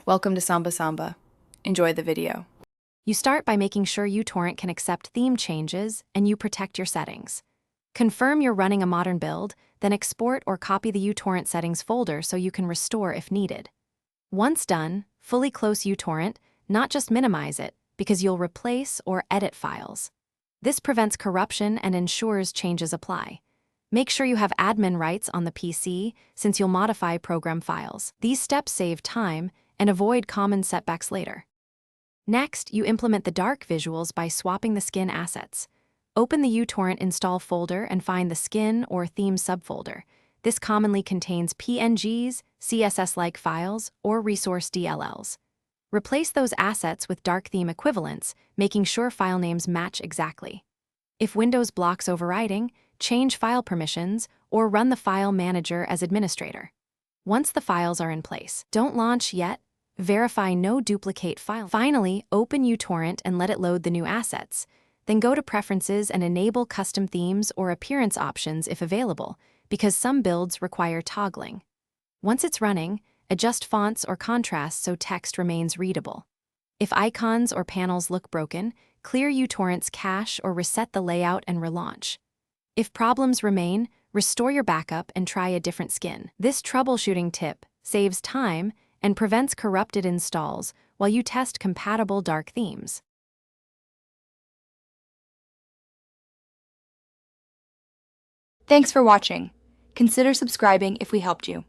Welcome to Samba Samba. Enjoy the video. You start by making sure Utorrent can accept theme changes and you protect your settings. Confirm you're running a modern build, then export or copy the Utorrent settings folder so you can restore if needed. Once done, fully close Utorrent, not just minimize it, because you'll replace or edit files. This prevents corruption and ensures changes apply. Make sure you have admin rights on the PC, since you'll modify program files. These steps save time and avoid common setbacks later. Next, you implement the dark visuals by swapping the skin assets. Open the Utorrent install folder and find the skin or theme subfolder. This commonly contains PNGs, CSS-like files, or resource DLLs. Replace those assets with dark theme equivalents, making sure file names match exactly. If Windows blocks overriding, change file permissions or run the file manager as administrator. Once the files are in place, don't launch yet. Verify no duplicate file. Finally, open Utorrent and let it load the new assets. Then go to Preferences and enable custom themes or appearance options if available, because some builds require toggling. Once it's running, adjust fonts or contrast so text remains readable. If icons or panels look broken, clear Utorrent's cache or reset the layout and relaunch. If problems remain, restore your backup and try a different skin. This troubleshooting tip saves time and prevents corrupted installs while you test compatible dark themes. Thanks for watching. Consider subscribing if we helped you.